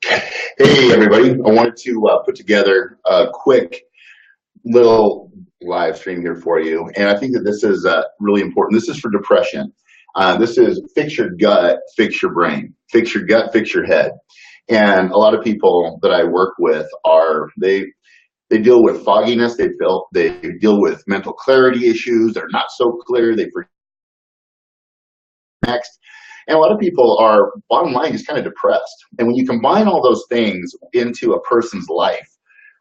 Hey, everybody. I wanted to put together a quick little live stream here for you. And I think that this is really important. This is for depression. This is fix your gut, fix your brain, fix your gut, fix your head. And a lot of people that I work with they deal with fogginess. They deal with mental clarity issues. They're not so clear. They forget next. And a lot of people are, bottom line, just kind of depressed. And when you combine all those things into a person's life,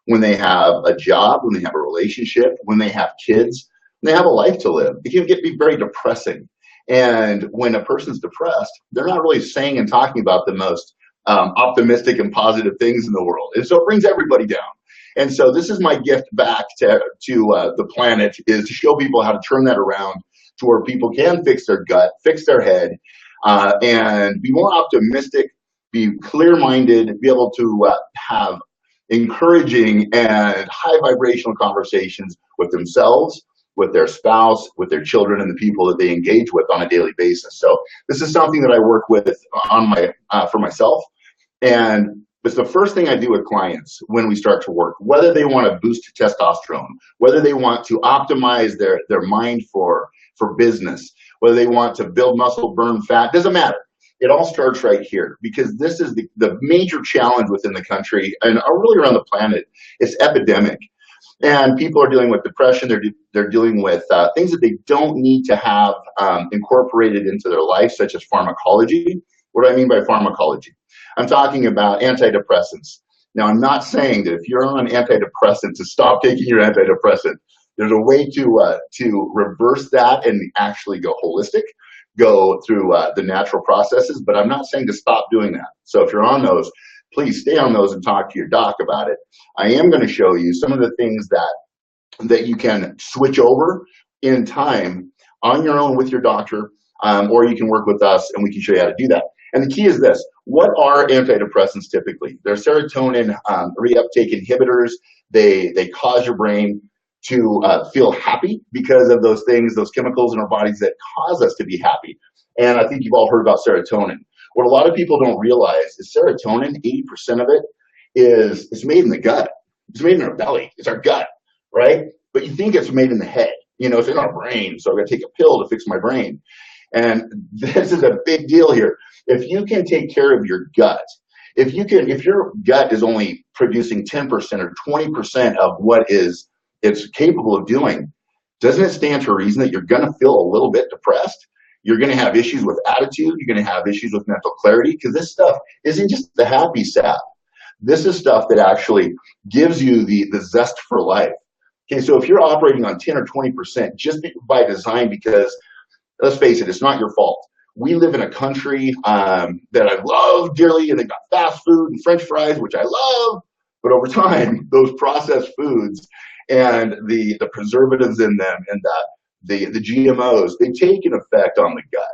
when they have a job, when they have a relationship, when they have kids, when they have a life to live, it can be very depressing. And when a person's depressed, they're not really saying and talking about the most optimistic and positive things in the world. And so it brings everybody down. And so this is my gift back to the planet, is to show people how to turn that around to where people can fix their gut, fix their head, and be more optimistic, be clear-minded, be able to have encouraging and high vibrational conversations with themselves, with their spouse, with their children, and the people that they engage with on a daily basis. So this is something that I work with on for myself, and it's the first thing I do with clients when we start to work, whether they want to boost testosterone, whether they want to optimize their mind for business, whether they want to build muscle, burn fat, doesn't matter. It all starts right here, because this is the major challenge within the country and really around the planet. It's epidemic. And people are dealing with depression. They're dealing with things that they don't need to have incorporated into their life, such as pharmacology. What do I mean by pharmacology? I'm talking about antidepressants. Now, I'm not saying that if you're on antidepressants to stop taking your antidepressant. There's a way to reverse that and actually go holistic, go through the natural processes, but I'm not saying to stop doing that. So if you're on those, please stay on those and talk to your doc about it. I am going to show you some of the things that you can switch over in time on your own with your doctor, or you can work with us and we can show you how to do that. And the key is this: what are antidepressants typically? They're serotonin reuptake inhibitors. They cause your brain to feel happy because of those things, those chemicals in our bodies that cause us to be happy. And I think you've all heard about serotonin. What a lot of people don't realize is serotonin, 80% of it is made in the gut. It's made in our belly. It's our gut, right? But you think it's made in the head. You know, it's in our brain, so I've got to take a pill to fix my brain. And this is a big deal here. If you can take care of your gut, if your gut is only producing 10% or 20% of what it's capable of doing, doesn't it stand to reason that you're going to feel a little bit depressed? You're going to have issues with attitude. You're going to have issues with mental clarity, because this stuff isn't just the happy sap. This is stuff that actually gives you the zest for life. Okay, so if you're operating on 10 or 20% just by design, because let's face it, it's not your fault. We live in a country that I love dearly, and they've got fast food and French fries, which I love, but over time, those processed foods and the preservatives in them and the GMOs, they take an effect on the gut,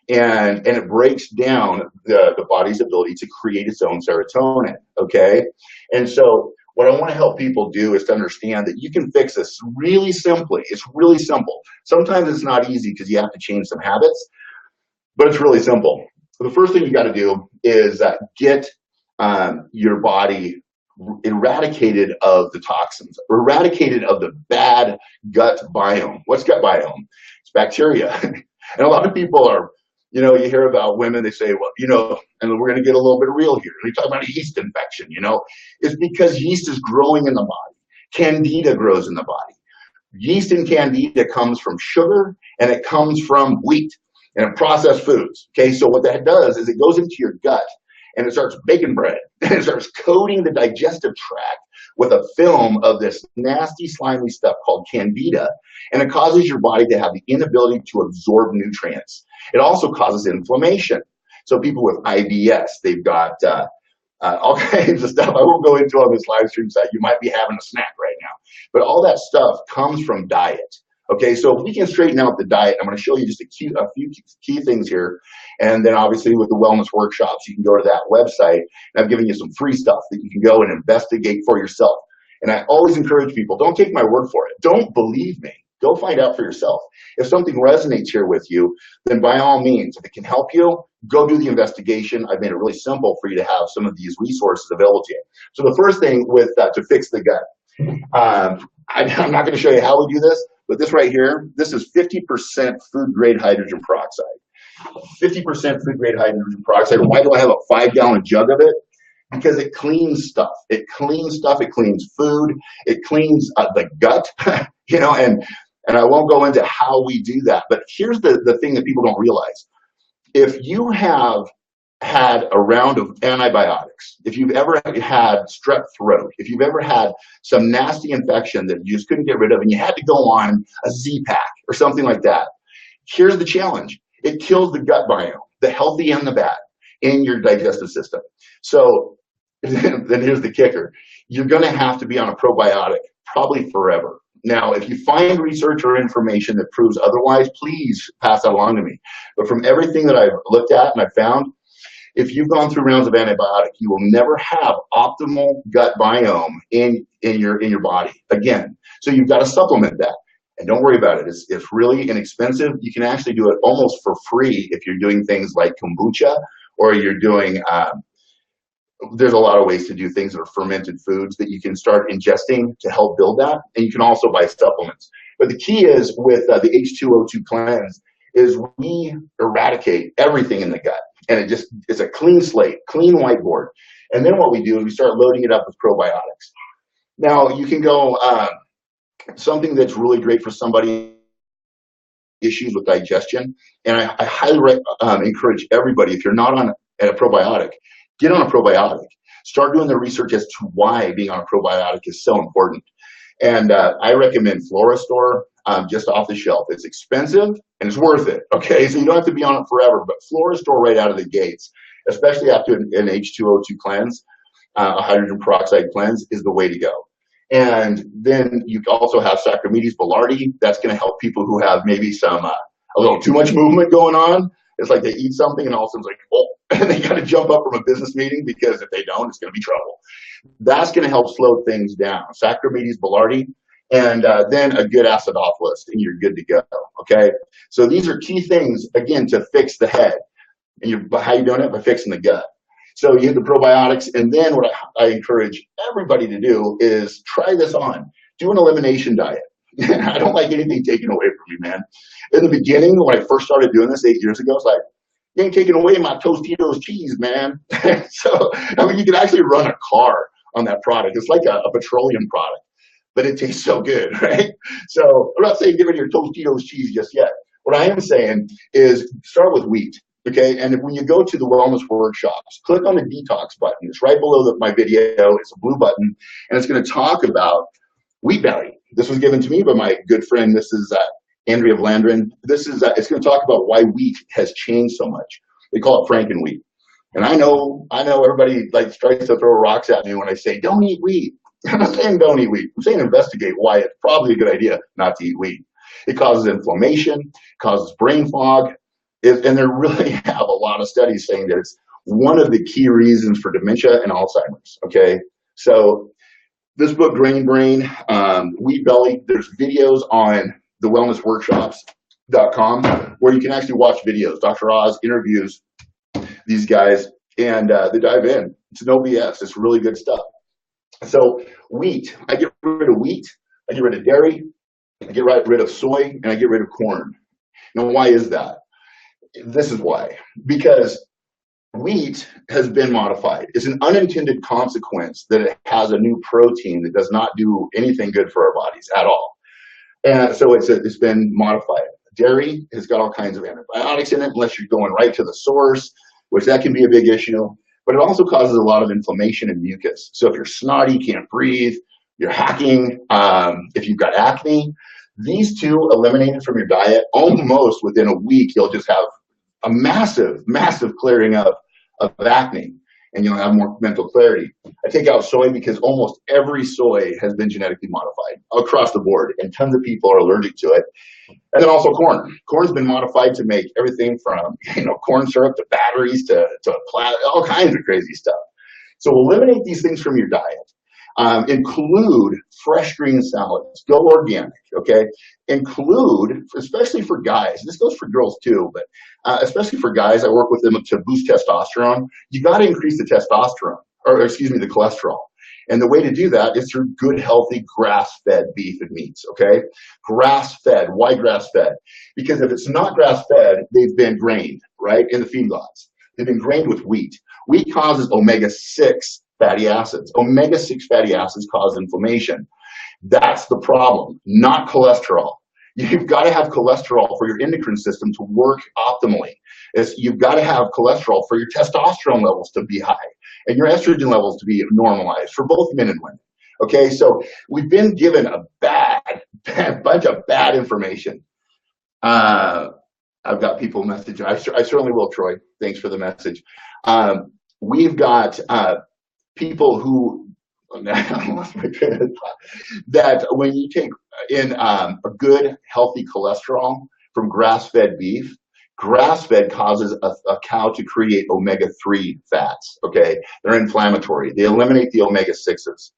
and it breaks down the body's ability to create its own serotonin. Okay, and so what I want to help people do is to understand that you can fix this really simply. It's really simple. Sometimes it's not easy because you have to change some habits, but it's really simple. So the first thing you got to do is get your body eradicated of the toxins, eradicated of the bad gut biome. What's gut biome? It's bacteria. And a lot of people are, you hear about women, they say, well, and we're going to get a little bit real here. We talk about a yeast infection, it's because yeast is growing in the body. Candida grows in the body. Yeast and candida comes from sugar, and it comes from wheat and processed foods. Okay, so what that does is it goes into your gut, and it starts baking bread, and it starts coating the digestive tract with a film of this nasty, slimy stuff called candida, and it causes your body to have the inability to absorb nutrients. It also causes inflammation. So people with IBS, they've got all kinds of stuff I won't go into on this live stream site. You might be having a snack right now. But all that stuff comes from diet. Okay, so if we can straighten out the diet, I'm going to show you just a few key things here. And then obviously with the wellness workshops, you can go to that website. And I've given you some free stuff that you can go and investigate for yourself. And I always encourage people, don't take my word for it. Don't believe me. Go find out for yourself. If something resonates here with you, then by all means, if it can help you, go do the investigation. I've made it really simple for you to have some of these resources available to you. So the first thing with to fix the gut, I'm not going to show you how we do this, but this right here, this is 50% food grade hydrogen peroxide. 50% food grade hydrogen peroxide. Why do I have a 5-gallon jug of it? Because it cleans stuff. It cleans stuff. It cleans food. It cleans the gut, you know, and I won't go into how we do that. But here's the thing that people don't realize. If you have had a round of antibiotics, if you've ever had strep throat, if you've ever had some nasty infection that you just couldn't get rid of and you had to go on a Z-Pack or something like that, here's the challenge. It kills the gut biome, the healthy and the bad, in your digestive system. So then here's the kicker. You're going to have to be on a probiotic probably forever. Now, if you find research or information that proves otherwise, please pass that along to me. But from everything that I've looked at and I've found, if you've gone through rounds of antibiotic, you will never have optimal gut biome in your body again. So you've got to supplement that. And don't worry about it. It's really inexpensive. You can actually do it almost for free if you're doing things like kombucha, or you're doing, there's a lot of ways to do things that are fermented foods that you can start ingesting to help build that. And you can also buy supplements. But the key is with the H2O2 cleanse is we eradicate everything in the gut. And it's a clean slate, clean whiteboard. And then what we do is we start loading it up with probiotics. Now you can go, something that's really great for somebody issues with digestion. And I highly encourage everybody, if you're not on a probiotic, get on a probiotic. Start doing the research as to why being on a probiotic is so important. And I recommend Florastor, just off the shelf. It's expensive and it's worth it. Okay, so you don't have to be on it forever, but Florastor right out of the gates, especially after an H2O2 cleanse, a hydrogen peroxide cleanse, is the way to go. And then you also have Saccharomyces boulardii. That's going to help people who have maybe some a little too much movement going on. It's like they eat something and all of a sudden it's like, oh, and they got to jump up from a business meeting, because if they don't, it's going to be trouble. That's going to help slow things down. Saccharomyces boulardii, and then a good acidophilus, and you're good to go. Okay, so these are key things again to fix the head. And how you doing it? By fixing the gut. So you hit the probiotics, and then what I encourage everybody to do is try this on. Do an elimination diet. I don't like anything taken away from me, man. In the beginning, when I first started doing this 8 years ago, it's like, you ain't taking away my Tostitos cheese, man. So, I mean, you can actually run a car on that product. It's like a petroleum product, but it tastes so good, right? So I'm not saying give it your Tostitos cheese just yet. What I am saying is start with wheat. Okay, and when you go to the wellness workshops, click on the detox button. It's right below my video. It's a blue button, and it's going to talk about wheat belly. This was given to me by my good friend. This is Andrea Vlandren. This is it's going to talk about why wheat has changed so much. They call it Frankenwheat, and I know everybody like tries to throw rocks at me when I say don't eat wheat. I'm not saying don't eat wheat. I'm saying investigate why it's probably a good idea not to eat wheat. It causes inflammation, causes brain fog. And there really have a lot of studies saying that it's one of the key reasons for dementia and Alzheimer's. Okay, so this book, Grain Brain, Wheat Belly, there's videos on the wellnessworkshops.com where you can actually watch videos. Dr. Oz interviews these guys, and they dive in. It's no BS. It's really good stuff. So wheat, I get rid of wheat, I get rid of dairy, I get rid of soy, and I get rid of corn. Now, why is that? This is why. Because wheat has been modified. It's an unintended consequence that it has a new protein that does not do anything good for our bodies at all. And so it's been modified. Dairy has got all kinds of antibiotics in it, unless you're going right to the source, which that can be a big issue. But it also causes a lot of inflammation and mucus. So if you're snotty, can't breathe, you're hacking, if you've got acne, these two eliminated from your diet, almost within a week, you'll just have a massive clearing of acne, and you'll have more mental clarity. I take out soy because almost every soy has been genetically modified across the board, and tons of people are allergic to it. And then also corn. Corn's been modified to make everything from corn syrup to batteries to all kinds of crazy stuff. So eliminate these things from your diet. Include fresh green salads. Go organic, okay? Include, especially for guys, this goes for girls too, but especially for guys, I work with them to boost testosterone. You got to increase the testosterone, or excuse me, the cholesterol. And the way to do that is through good, healthy, grass-fed beef and meats, okay? Grass-fed. Why grass-fed? Because if it's not grass-fed, they've been grained, right, in the feedlots. They've been grained with wheat. Wheat causes omega-6 fatty acids. Omega-6 fatty acids cause inflammation. That's the problem, not cholesterol. You've got to have cholesterol for your endocrine system to work optimally. You've got to have cholesterol for your testosterone levels to be high and your estrogen levels to be normalized for both men and women. Okay, so we've been given a bunch of bad information. I've got people messaging. I certainly will, Troy. Thanks for the message. We've got people who, I lost my train of thought, that when you take in a good, healthy cholesterol from grass-fed beef, grass-fed causes a cow to create omega-3 fats, okay? They're inflammatory. They eliminate the omega-6s.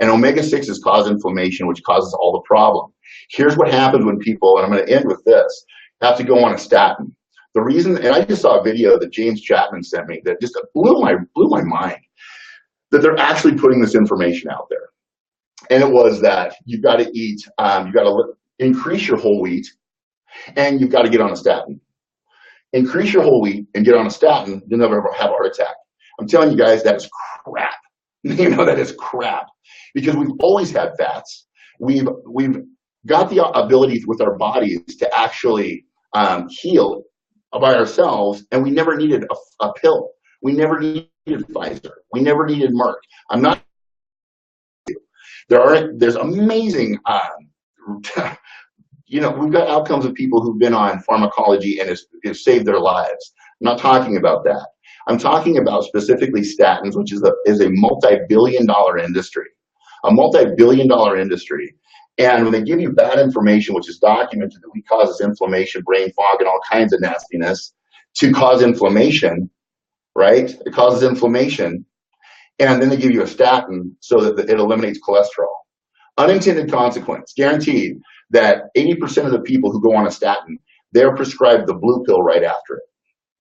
And omega-6s cause inflammation, which causes all the problem. Here's what happens when people, and I'm going to end with this, have to go on a statin. The reason, and I just saw a video that James Chapman sent me that just blew my mind, that they're actually putting this information out there. And it was that you've got to eat, you've got to increase your whole wheat, and you've got to get on a statin. Increase your whole wheat and get on a statin, you'll never have a heart attack. I'm telling you guys, that is crap. You know, that is crap. Because we've always had fats. We've got the ability with our bodies to actually heal by ourselves, and we never needed a pill. We never needed Pfizer. We never needed Merck. I'm not. There's amazing. You know, we've got outcomes of people who've been on pharmacology and it's saved their lives. I'm not talking about that. I'm talking about specifically statins, which is a multi-billion-dollar industry. A multi-billion-dollar industry. And when they give you bad information, which is documented that it causes inflammation, brain fog, and all kinds of nastiness to cause inflammation, right? It causes inflammation. And then they give you a statin so that it eliminates cholesterol. Unintended consequence, guaranteed that 80% of the people who go on a statin, they're prescribed the blue pill right after it.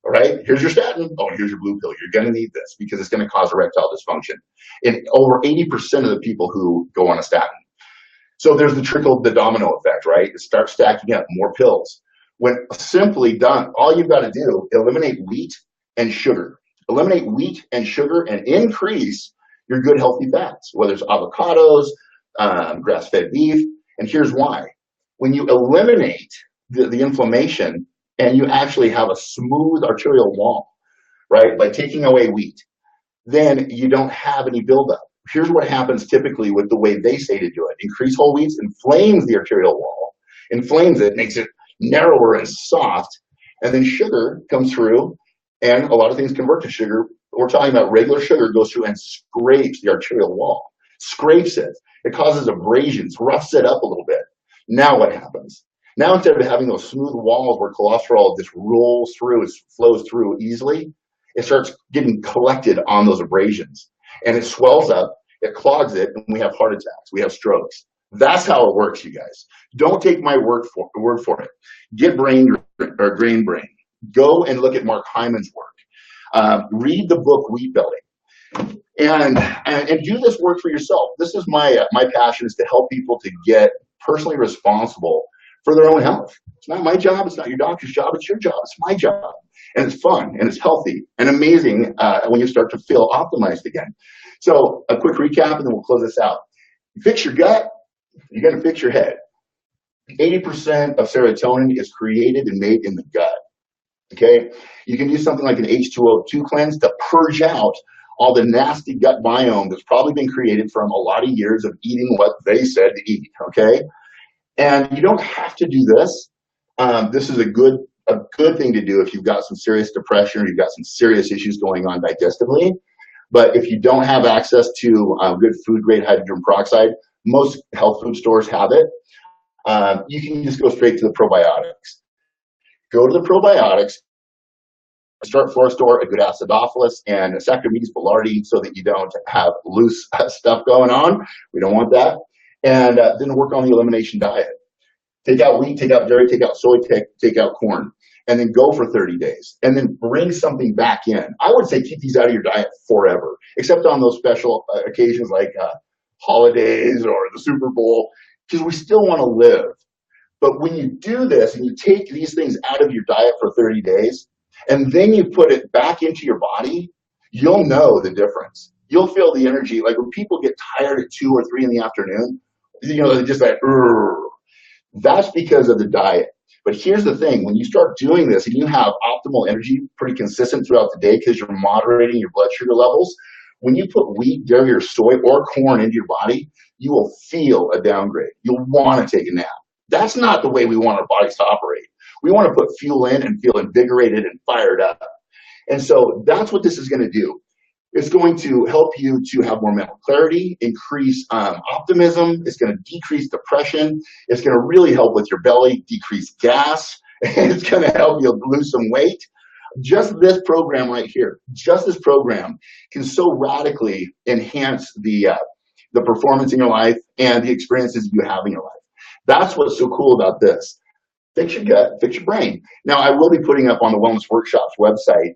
All right, here's your statin. Oh, here's your blue pill. You're going to need this because it's going to cause erectile dysfunction in over 80% of the people who go on a statin. So there's the domino effect, right? It starts stacking up more pills. When simply done, all you've got to do, eliminate wheat and sugar. Eliminate wheat and sugar and increase your good healthy fats, whether it's avocados, grass-fed beef. And here's why. When you eliminate the inflammation and you actually have a smooth arterial wall, right, by taking away wheat, then you don't have any buildup. Here's what happens typically with the way they say to do it. Increase whole wheats inflames the arterial wall, inflames it, makes it narrower and soft, and then sugar comes through, and a lot of things convert to sugar. We're talking about regular sugar goes through and scrapes the arterial wall, scrapes it. It causes abrasions, roughs it up a little bit. Now what happens? Now instead of having those smooth walls where cholesterol just rolls through, flows through easily, it starts getting collected on those abrasions. And it swells up, it clogs it, and we have heart attacks, we have strokes. That's how it works, you guys. Don't take my word for it. Get Grain Brain. Go and look at Mark Hyman's work. Read the book Wheat Belly. And do this work for yourself. This is my passion, is to help people to get personally responsible for their own health. It's not my job, it's not your doctor's job, it's your job, it's my job. And it's fun, and it's healthy, and amazing when you start to feel optimized again. So a quick recap, and then we'll close this out. You fix your gut, you got to fix your head. 80% of serotonin is created and made in the gut, okay? You can do something like an H2O2 cleanse to purge out all the nasty gut biome that's probably been created from a lot of years of eating what they said to eat, okay? And you don't have to do this. This is a good thing to do if you've got some serious depression or you've got some serious issues going on digestively. But if you don't have access to good food-grade hydrogen peroxide, most health food stores have it. You can just go straight to the probiotics. Go to the probiotics, start Fluorostor, a good acidophilus, and a Saccharomyces boulardii so that you don't have loose stuff going on. We don't want that. And then work on the elimination diet. Take out wheat, take out dairy, take out soy, take out corn, and then go for 30 days. And then bring something back in. I would say keep these out of your diet forever, except on those special occasions like holidays or the Super Bowl, because we still want to live. But when you do this and you take these things out of your diet for 30 days, and then you put it back into your body, you'll know the difference. You'll feel the energy. Like when people get tired at 2 or 3 in the afternoon, they're just like, "Urgh." That's because of the diet. But here's the thing, when you start doing this and you have optimal energy pretty consistent throughout the day because you're moderating your blood sugar levels, when you put wheat, dairy, or soy or corn into your body, you will feel a downgrade. You'll want to take a nap. That's not the way we want our bodies to operate. We want to put fuel in and feel invigorated and fired up. And so that's what this is going to do. It's going to help you to have more mental clarity, increase optimism. It's going to decrease depression. It's going to really help with your belly, decrease gas. It's going to help you lose some weight. Just this program right here, just this program can so radically enhance the performance in your life and the experiences you have in your life. That's what's so cool about this. Fix your gut, fix your brain. Now, I will be putting up on the Wellness Workshops website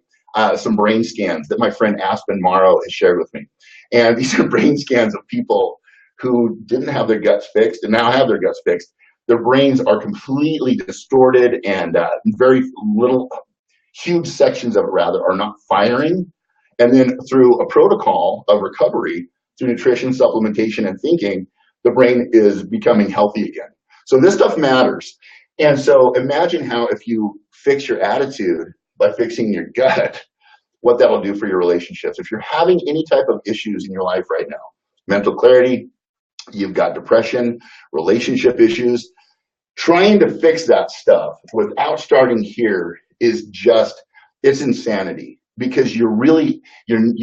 some brain scans that my friend Aspen Morrow has shared with me. And these are brain scans of people who didn't have their guts fixed and now have their guts fixed. Their brains are completely distorted and very little, huge sections of it rather, are not firing. And then through a protocol of recovery, through nutrition, supplementation, and thinking, the brain is becoming healthy again. So this stuff matters. And so imagine how if you fix your attitude by fixing your gut, what that will do for your relationships. If you're having any type of issues in your life right now, mental clarity, you've got depression, relationship issues, trying to fix that stuff without starting here is just, it's insanity, because you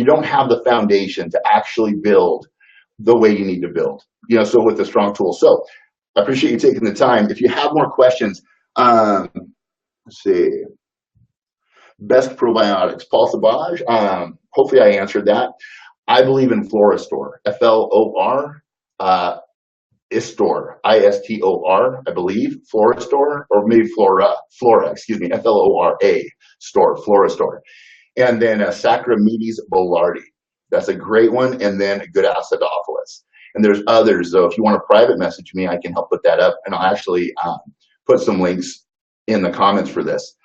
don't have the foundation to actually build the way you need to build, so with a strong tool. So I appreciate you taking the time. If you have more questions, let's see. Best probiotics, Paul Sabaj. Hopefully I answered that. I believe in Fluorostor, F-L-O-R, Istor, I-S-T-O-R, I believe, Fluorostor, or maybe Flora, excuse me, F-L-O-R-A, Fluorostor. And then Saccharomyces boulardii. That's a great one. And then a good acidophilus. And there's others, though. If you want to private message me, I can help put that up. And I'll actually put some links in the comments for this.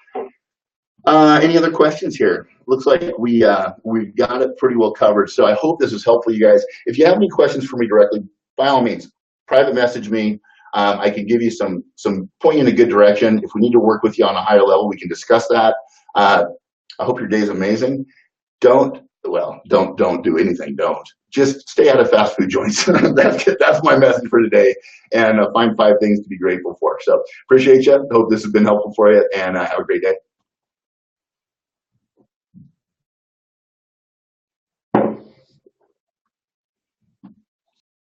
Any other questions here? Looks like we've got it pretty well covered. So I hope this was helpful, you guys. If you have any questions for me directly, by all means, private message me. I can give you some point in a good direction. If we need to work with you on a higher level, we can discuss that. I hope your day is amazing. Don't do anything. Don't. Just stay out of fast food joints. That's my message for today. And find 5 things to be grateful for. So appreciate you. Hope this has been helpful for you, and have a great day.